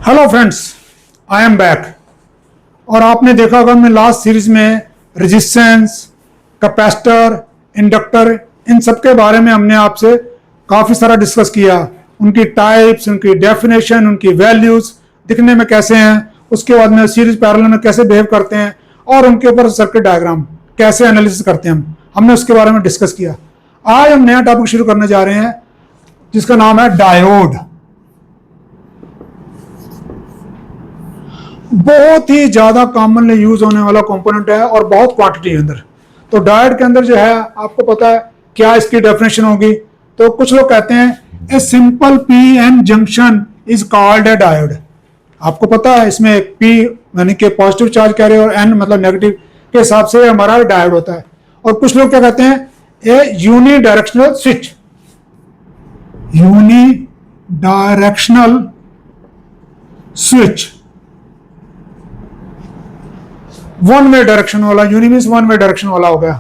Hello friends, I am back. और आपने देखा होगा हमने लास्ट सीरीज में रेजिस्टेंस, कैपेसिटर, इंडक्टर, इन सब के बारे में हमने आपसे काफ़ी सारा डिस्कस किया। उनकी टाइप्स, उनकी डेफिनेशन, उनकी वैल्यूज दिखने में कैसे हैं, उसके बाद में सीरीज पैरेलल में कैसे बिहेव करते हैं और उनके ऊपर सर्किट डायग्राम कैसे एनालिसिस करते हैं हमने उसके बारे में डिस्कस किया। आज हम नया टॉपिक शुरू करने जा रहे हैं जिसका नाम है डायोड। बहुत ही ज्यादा कॉमनली यूज होने वाला कंपोनेंट है और बहुत क्वांटिटी है अंदर। तो डायोड के अंदर जो है आपको पता है क्या इसकी डेफिनेशन होगी। तो कुछ लोग कहते हैं a simple P N junction is called a diode. आपको पता है इसमें पी यानी कि पॉजिटिव चार्ज कैरियर और एन मतलब नेगेटिव के हिसाब से हमारा डायोड होता है। और कुछ लोग क्या कहते हैं a unidirectional switch, unidirectional switch, one way direction वाला। Uni means one way direction वाला हो गया।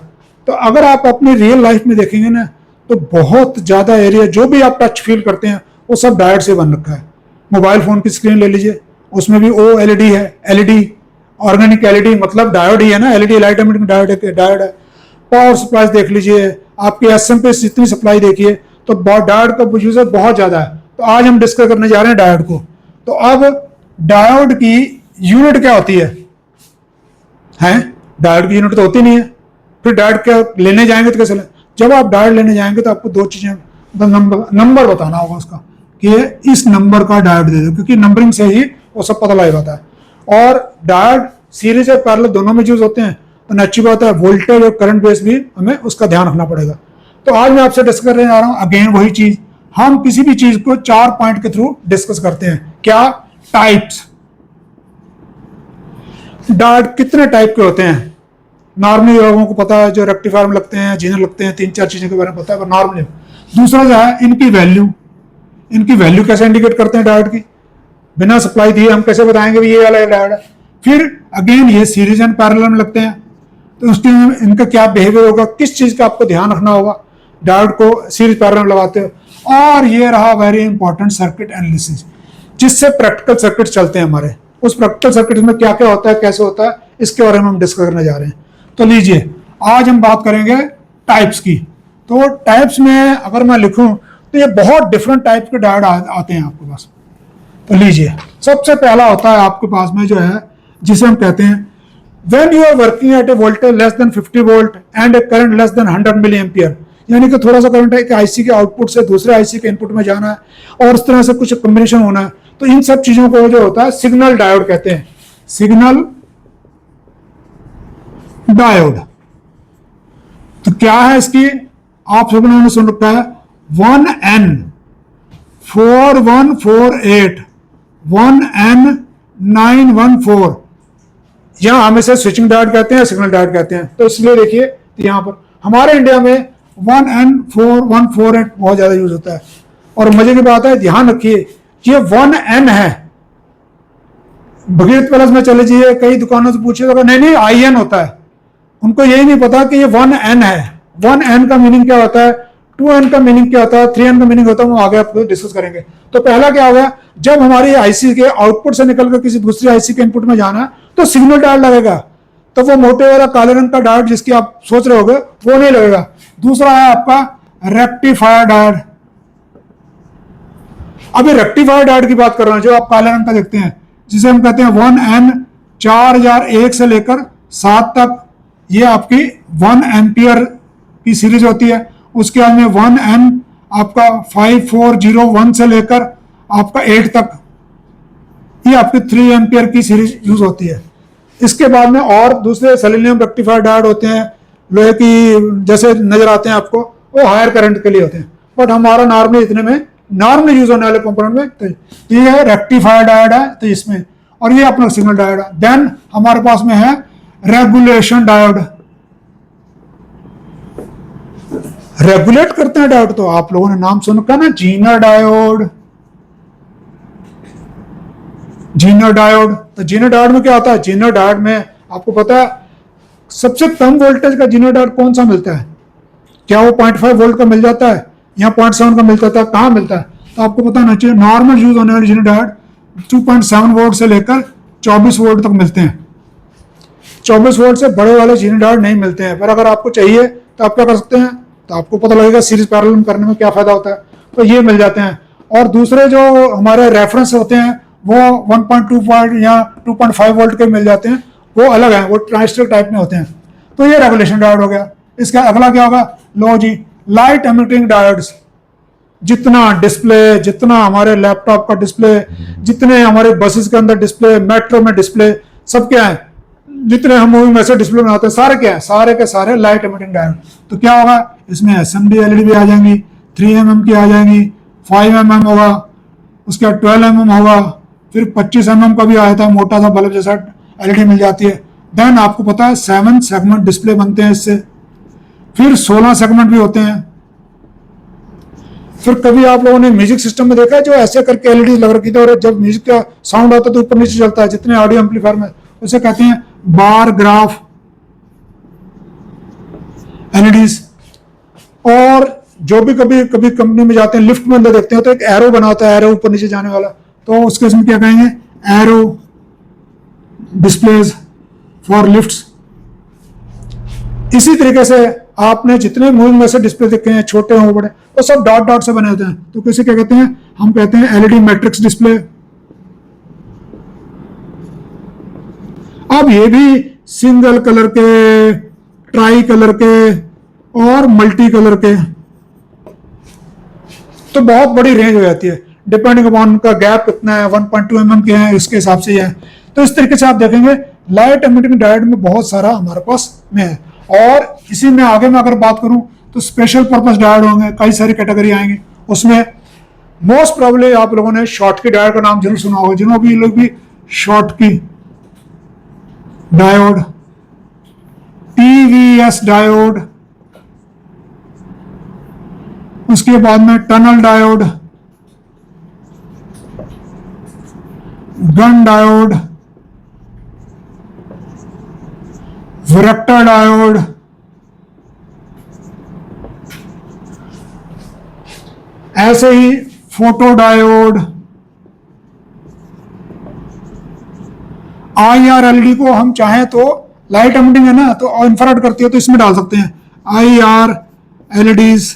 तो अगर आप अपनी रियल लाइफ में देखेंगे ना तो बहुत ज्यादा एरिया जो भी आप टच फील करते हैं वो सब डायोड से बन रखा है। मोबाइल फोन की स्क्रीन ले लीजिए, उसमें भी ओ एलईडी है। एलईडी ऑर्गेनिक एलईडी मतलब डायोड ही है ना, एलईडी लाइट एमिटिंग डायोड है। पावर सप्लाई देख लीजिए, आपकी एसएमपी जितनी सप्लाई देखिए तो डायोड का यूजर बहुत ज्यादा है। तो आज हम डिस्कस करने जा रहे हैं डायोड को। तो अब डायोड की यूनिट क्या होती है? डायोड की यूनिट तो होती नहीं है। फिर डायोड क्या लेने जाएंगे तो कैसे जब आप डायोड लेने जाएंगे तो आपको दो चीजें नंबर बताना होगा उसका कि इस नंबर का डायोड दे दो, क्योंकि नंबरिंग से ही वो सब पता लग जाता है। और डायोड सीरीज और पैरेलल दोनों में यूज होते हैं तो अच्छी बात है वोल्टेज और करंट बेस भी हमें उसका ध्यान रखना पड़ेगा। तो आज मैं आपसे डिस्कस करने जा रहा हूं अगेन वही चीज। हम किसी भी चीज को 4 पॉइंट के थ्रू डिस्कस करते हैं। क्या? टाइप्स। डायोड कितने टाइप के होते हैं? नॉर्मली लोगों को पता है, जो रेक्टिफायर में लगते हैं, जीनर लगते हैं, 3-4 चीजों के बारे में पता है नॉर्मली। दूसरा जो है इनकी वैल्यू। इनकी वैल्यू कैसे इंडिकेट करते हैं डायोड की? बिना सप्लाई दिए हम कैसे बताएंगे भी ये वाला डायोड है? फिर अगेन ये सीरीज एंड पैरेलल में लगते हैं तो उसके इनका क्या बिहेवियर होगा, किस चीज का आपको ध्यान रखना होगा डायोड को सीरीज पैरेलल में लगाते हो। और ये रहा वेरी इंपॉर्टेंट सर्किट एनालिसिस, जिससे प्रैक्टिकल सर्किट चलते हैं हमारे। उस प्रैक्टिकल सर्किट में क्या क्या होता है, कैसे होता है, इसके बारे में हम डिस्कस करने जा रहे हैं। तो लीजिए आज हम बात करेंगे टाइप्स की। तो टाइप्स में अगर मैं लिखूं तो ये बहुत डिफरेंट टाइप के डायोड आते हैं आपके पास। तो लीजिए सबसे पहला होता है आपके पास में जो है जिसे हम कहते हैं when you are working at a voltage less than 50 volt and a current less than 100 milliampere, यानी कि थोड़ा सा करंट है कि आईसी के आउटपुट से दूसरे आईसी के इनपुट में जाना है और उस तरह से कुछ कॉम्बिनेशन होना है। तो इन सब चीजों को जो होता है सिग्नल डायोड कहते हैं। Signal diode. तो क्या है इसकी? आप सब लोगों ने सुन रखा है 1N 4148 1N 914। यहां हम इसे स्विचिंग डायोड कहते हैं, सिग्नल डायोड कहते हैं। तो इसलिए देखिए यहां पर हमारे इंडिया में 1N4148 बहुत ज्यादा यूज होता है। और मजे की बात है, ध्यान रखिए ये 1N है। भगीरथ पैलेस में चले जाइए, कई दुकानों से पूछिए तो नहीं IN होता है। उनको यही नहीं पता कि ये 1N है। 1N का मीनिंग क्या होता है, 2N का मीनिंग क्या होता है, 3N का मीनिंग होता है, वो आगे आपको डिस्कस करेंगे। तो पहला क्या होगा, जब हमारी आईसी के आउटपुट से निकलकर किसी दूसरी आईसी के इनपुट में जाना है तो सिग्नल डायोड लगेगा। तो वो मोटे वाला काले रंग का डायोड जिसकी आप सोच रहे होगे वो नहीं लगेगा। दूसरा है आपका रेक्टिफायर डायोड। अभी रेक्टिफायर डायोड की बात कर रहे हैं जो आप काले रंग का देखते हैं, जिसे हम कहते हैं 1N 4001 से लेकर 7 तक। ये आपकी 1 एम्पियर की सीरीज होती है। उसके बाद में 1N आपका 5401 से लेकर आपका 8 तक, ये आपकी 3 एम्पियर की सीरीज यूज होती है। इसके बाद में और दूसरे सेलेनियम रेक्टिफायर डायोड होते हैं, लोहे की जैसे नजर आते हैं आपको, वो हायर करंट के लिए होते हैं। बट हमारा नॉर्मली इतने में नॉर्मली यूज होने वाले कंपोनेंट में तो ये है रेक्टिफायर डायोड है, तो इसमें। और ये अपना सिग्नल डायोड है। देन हमारे पास में है रेगुलेशन डायोड। रेगुलेट करते हैं डायोड, तो आप लोगों ने नाम सुन रखा ना, जीनर डायोड। जीनर डायोड, तो जीनर डायोड में क्या होता है? जीनर डायोड में आपको पता है सबसे कम वोल्टेज का जीनर डायोड कौन सा मिलता है? क्या वो 0.5 वोल्ट का मिल जाता है या 0.7 का मिल जाता है? कहां मिलता है? तो आपको पता होना चाहिए नॉर्मल यूज होने वाली जीनर डायोड 2.7 वोल्ट से लेकर 24 वोल्ट तक मिलते हैं। 24 वोल्ट से बड़े वाले जीनी डायोड नहीं मिलते हैं, पर अगर आपको चाहिए तो आप क्या कर सकते हैं, तो आपको पता लगेगा सीरीज पैरेलल करने में क्या फायदा होता है, तो ये मिल जाते हैं। और दूसरे जो हमारे रेफरेंस होते हैं वो 1.2 या 2.5 वोल्ट के मिल जाते हैं, वो अलग हैं, वो ट्रांजिस्टर टाइप में होते हैं। तो ये रेगुलेशन डायोड हो गया। इसका अगला क्या होगा, लो जी, लाइट एमिटिंग डायोड्स। जितना डिस्प्ले, जितना हमारे लैपटॉप का डिस्प्ले, जितने हमारे बसेस के अंदर डिस्प्ले, मेट्रो में डिस्प्ले, सब क्या है, जितने हम मूवी में से डिस्प्ले बनाते हैं सारे क्या है, सारे के सारे लाइट एमिटिंग डायोड। तो क्या होगा, इसमें एसएमडी एलईडी भी आ जाएंगी, 3 mm की आ जाएंगी, 5 mm होगा, उसके बाद 12 mm होगा, फिर 25 mm का भी आया था मोटा सा बल्ब जैसा एलईडी मिल जाती है। देन आपको पता है 7 सेगमेंट डिस्प्ले बनते हैं इससे, फिर 16 सेगमेंट भी होते हैं। फिर कभी आप लोगों ने म्यूजिक सिस्टम में देखा है जो ऐसे करके एलईडी लग रखी थी, और जब म्यूजिक का साउंड आता है तो ऊपर नीचे चलता है, जितने ऑडियो एम्पलीफायर में, उसे कहते हैं बार ग्राफ एलईडीज। और जो भी कभी कभी कंपनी में जाते हैं, लिफ्ट में अंदर देखते हैं तो एक एरो बना होता है, एरो ऊपर नीचे जाने वाला, तो उसके इसमें क्या कहेंगे, एरो डिस्प्लेज फॉर लिफ्ट्स। इसी तरीके से आपने जितने मूविंग में से डिस्प्ले देखे हैं, छोटे हो बड़े, वो सब डॉट डॉट से बने होते हैं, तो किसे क्या कहते हैं, हम कहते हैं एलईडी मैट्रिक्स डिस्प्ले। अब ये भी सिंगल कलर के, ट्राई कलर के और मल्टी कलर के, तो बहुत बड़ी रेंज हो जाती है, डिपेंडिंग अपॉन उनका गैप कितना है, 1.2 mm के हैं, इसके हिसाब से है। तो इस तरीके से आप देखेंगे लाइट एमिटिंग डायोड में बहुत सारा हमारे पास में है। और इसी में आगे में अगर बात करूं तो स्पेशल पर्पस डायोड होंगे, कई सारी कैटेगरी आएंगी, उसमें मोस्ट प्रोबेबली आप लोगों ने शॉर्टकी डायोड का नाम जरूर सुना होगा, जिन्होंने भी लोग भी शॉर्टकी डायोड, टीवीएस डायोड, उसके बाद में tunnel diode, gun diode, varactor diode, ऐसे ही फोटो डायोड, IR एलईडी को हम चाहें तो, लाइट एमिटिंग है ना, तो इंफ्रारेड करती है तो इसमें डाल सकते हैं IR एलईडीज।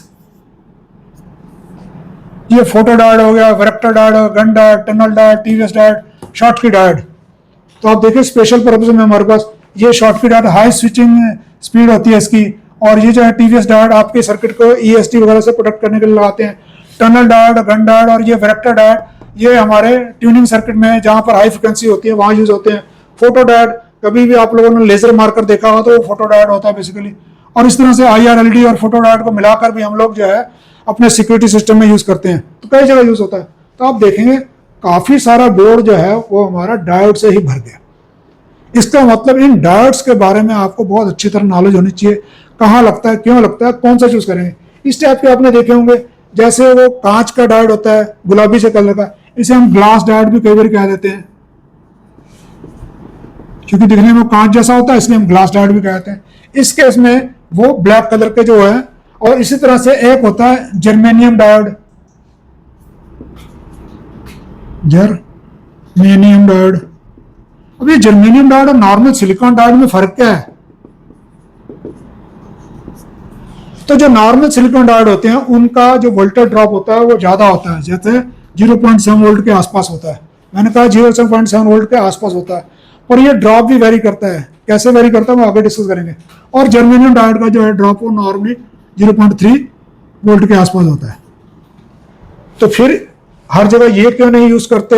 ये फोटो डायोड हो गया, varactor diode, gun diode, tunnel diode, TVS diode, Schottky diode. तो आप देखिए स्पेशल पर्पस में हमारे पास ये Schottky diode high switching speed होती है इसकी, और ये जो है टीवीएस डायोड आपके सर्किट को EST वगैरह से प्रोटेक्ट करने के लिए लगाते हैं। टनल डायोड, गन डायोड और ये वरेक्टर डायोड, ये हमारे ट्यूनिंग सर्किट में जहां पर हाई फ्रिक्वेंसी होती है वहां यूज होते हैं। फोटो डायोड, कभी भी आप लोगों ने लेजर मार्कर देखा हो तो वो फोटो डायोड होता है बेसिकली। और इस तरह से IR एलईडी और फोटो डायोड को मिलाकर भी हम लोग जो है अपने सिक्योरिटी सिस्टम में यूज करते हैं, तो कई जगह यूज होता है। तो आप देखेंगे काफी सारा बोर्ड जो है वो हमारा डायोड से ही भर गया। इसका मतलब इन डायोड्स के बारे में आपको बहुत अच्छी तरह नॉलेज होनी चाहिए, कहाँ लगता है, क्यों लगता है, कौन सा चूज करेंगे। इस टाइप के आपने देखे होंगे, जैसे वो कांच का डायोड होता है गुलाबी से कलर का, इसे हम ग्लास डायोड भी कई बार कह देते हैं, क्योंकि दिखने में कांच जैसा होता है, इसलिए हम ग्लास डायोड भी कहते हैं। इस केस में वो ब्लैक कलर के जो है, और इसी तरह से एक होता है जर्मेनियम डायोड, जर्मेनियम डायोड। अब ये जर्मेनियम डायोड और नॉर्मल सिलिकॉन डायोड में फर्क क्या है? तो जो नॉर्मल सिलिकॉन डायोड होते हैं उनका जो वोल्टेज ड्रॉप होता है वो ज्यादा होता है, जैसे 0.7 वोल्ट के आसपास होता है। मैंने कहा 0.7 वोल्ट के आसपास होता है, और ये ड्रॉप भी वेरी करता है। कैसे वेरी करता है वो आगे डिस्कस करेंगे। और जर्मेनियम डायोड का जो है ड्रॉप वो नॉर्मली 0.3 वोल्ट के आसपास होता है। तो फिर हर जगह ये क्यों नहीं यूज करते,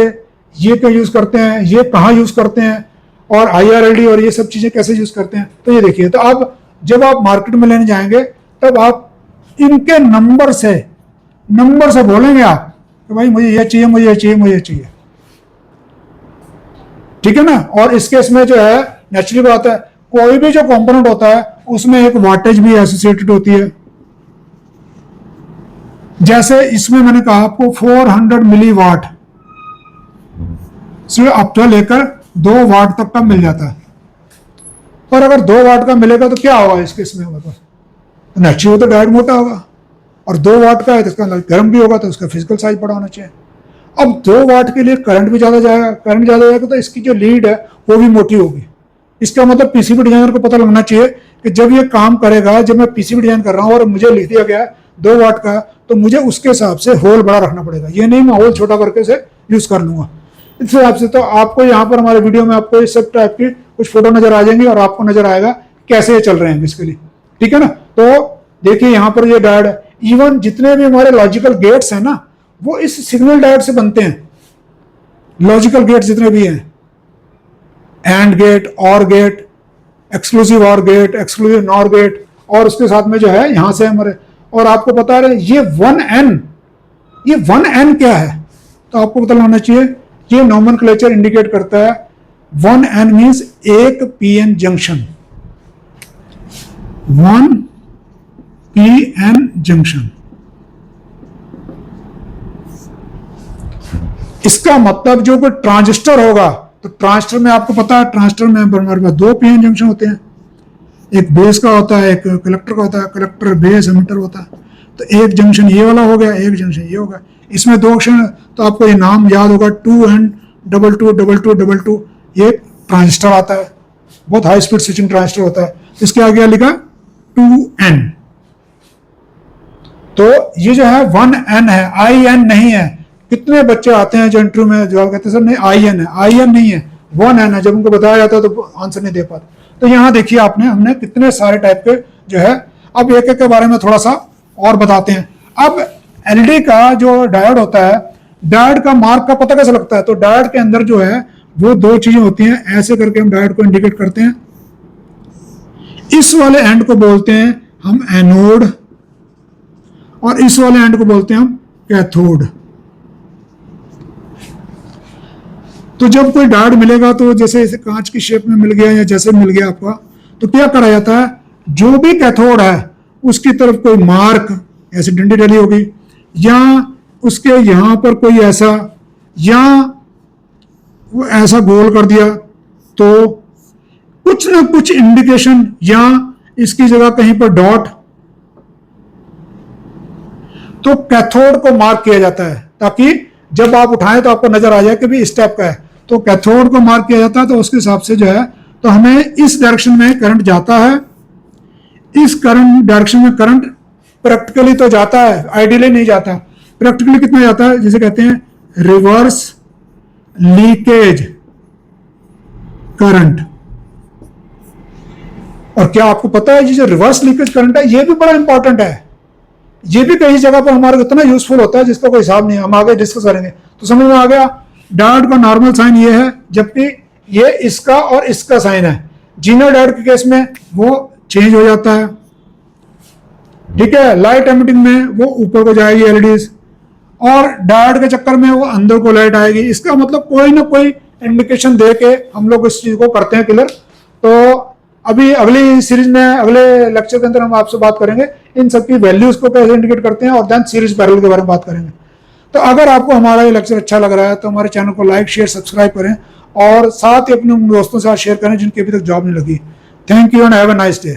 ये क्यों यूज करते हैं, ये कहाँ यूज करते हैं, और IRLD और ये सब चीजें कैसे यूज करते हैं, तो ये देखिए। तो अब जब आप मार्केट में लेने जाएंगे तब आप इनके नंबर से बोलेंगे आप कि भाई मुझे ये चाहिए, मुझे ये चाहिए, मुझे ये चाहिए, ठीक है ना। और इस केस में जो है नेचुरली बात है, कोई भी जो कंपोनेंट होता है उसमें एक वाटेज भी एसोसिएटेड होती है। जैसे इसमें मैंने कहा आपको 400 मिलीवाट से अप तो लेकर 2 वाट तक का मिल जाता है। पर अगर 2 वाट का मिलेगा तो क्या होगा इस केस में, हमारे पास नेचुरली तो डायोड मोटा होगा, और 2 वाट का है तो इसका गर्म भी होगा, तो उसका फिजिकल साइज बड़ा होना चाहिए। अब 2 वाट के लिए करंट भी ज़्यादा जाएगा, करंट ज़्यादा जाएगा तो इसकी जो लीड है वो भी मोटी होगी। इसका मतलब पीसीबी डिजाइनर को पता लगना चाहिए कि जब ये काम करेगा, जब मैं पीसीबी डिजाइन कर रहा हूँ और मुझे लिख दिया गया है 2 वाट का, तो मुझे उसके हिसाब से होल बड़ा रखना पड़ेगा। ये नहीं मैं होल छोटा करके से यूज कर लूंगा। इस हिसाब से तो आपको यहाँ पर हमारे वीडियो में आपको इस सब टाइप की कुछ फोटो नजर आ जाएंगी और आपको नजर आएगा कैसे ये चल रहे हैं बेसिकली, ठीक है ना। तो देखिए यहाँ पर ये डायोड है, इवन जितने भी हमारे लॉजिकल गेट्स हैं ना वो इस सिग्नल डायोड से बनते हैं। लॉजिकल गेट्स जितने भी हैं, एंड गेट, और गेट, एक्सक्लूसिव और गेट, एक्सक्लूसिव नॉर गेट, और उसके साथ में जो है यहां से हमारे, और आपको पता है ये 1N, ये 1N क्या है तो आपको पता लगना चाहिए। ये नोमेनक्लेचर इंडिकेट करता है 1N मींस एक पीएन जंक्शन, 1 पीएन जंक्शन। इसका मतलब जो कोई ट्रांजिस्टर होगा तो ट्रांजिस्टर में आपको पता है, ट्रांजिस्टर में हमारे पास 2 पीएन जंक्शन होते हैं, एक बेस का होता है, एक कलेक्टर का होता है, कलेक्टर बेस एमिटर होता है। तो एक जंक्शन ये वाला हो गया, एक जंक्शन ये होगा, इसमें 2 जंक्शन, तो आपको ये नाम याद होगा 2N222222, ये ट्रांजिस्टर आता है, बहुत हाई स्पीड स्विचिंग ट्रांजिस्टर होता है। इसके आगे लिखा 2N, तो ये जो है 1N है, IN नहीं है। कितने बच्चे आते हैं जो इंटरव्यू में जवाब कहते हैं सर नहीं IN है, IN नहीं है, 1N है। जब उनको बताया जाता है तो आंसर नहीं दे पाते। तो यहाँ देखिए आपने, हमने कितने सारे टाइप के जो है, अब एक एक के बारे में थोड़ा सा और बताते हैं। अब एलईडी का जो डायोड होता है, डायोड का मार्क का पता कैसे लगता है, तो डायोड के अंदर जो है वो 2 चीजें होती हैं, ऐसे करके हम डायोड को इंडिकेट करते हैं। इस वाले एंड को बोलते हैं हम एनोड और इस वाले एंड को बोलते हैं हम कैथोड। तो जब कोई डायोड मिलेगा तो जैसे इसे कांच की शेप में मिल गया या जैसे मिल गया आपका, तो क्या करा जाता है, जो भी कैथोड है उसकी तरफ कोई मार्क ऐसे डंडी डली होगी, या उसके यहां पर कोई ऐसा, या वो ऐसा गोल कर दिया, तो कुछ ना कुछ इंडिकेशन, या इसकी जगह कहीं पर डॉट, तो कैथोड को मार्क किया जाता है ताकि जब आप उठाएं तो आपको नजर आ जाए कि भी इस टाइप का है। तो कैथोड को मार्क किया जाता है, तो उसके हिसाब से जो है, तो हमें इस डायरेक्शन में करंट जाता है, इस करंट डायरेक्शन में करंट प्रैक्टिकली तो जाता है, आइडियली नहीं जाता। प्रैक्टिकली कितना जाता है, जिसे कहते हैं रिवर्स लीकेज करंट। और क्या आपको पता है ये जो रिवर्स लीकेज करंट है ये भी बड़ा इंपॉर्टेंट है, ये भी कई जगह पर हमारे इतना यूजफुल होता है जिसका कोई हिसाब नहीं है, हम आगे डिस्कस करेंगे। तो समझ में आ गया, डायोड का नॉर्मल साइन ये है, जबकि ये इसका और इसका साइन है। जीनो डायोड के केस में वो चेंज हो जाता है, ठीक है। लाइट एमिटिंग में वो ऊपर को जाएगी एलईडीज, और डायोड के चक्कर में वो अंदर को लाइट आएगी। इसका मतलब कोई ना कोई इंडिकेशन दे के हम लोग इस चीज को करते हैं क्लियर। तो अभी अगली सीरीज में, अगले लेक्चर के अंदर हम आपसे बात करेंगे इन सब की वैल्यूज को कैसे इंडिकेट करते हैं, और देन सीरीज पैरेलल के बारे में बात करेंगे। तो अगर आपको हमारा ये लेक्चर अच्छा लग रहा है तो हमारे चैनल को लाइक शेयर सब्सक्राइब करें, और साथ ही अपने दोस्तों के साथ शेयर करें जिनकी अभी तक जॉब नहीं लगी। Thank you and have a nice day.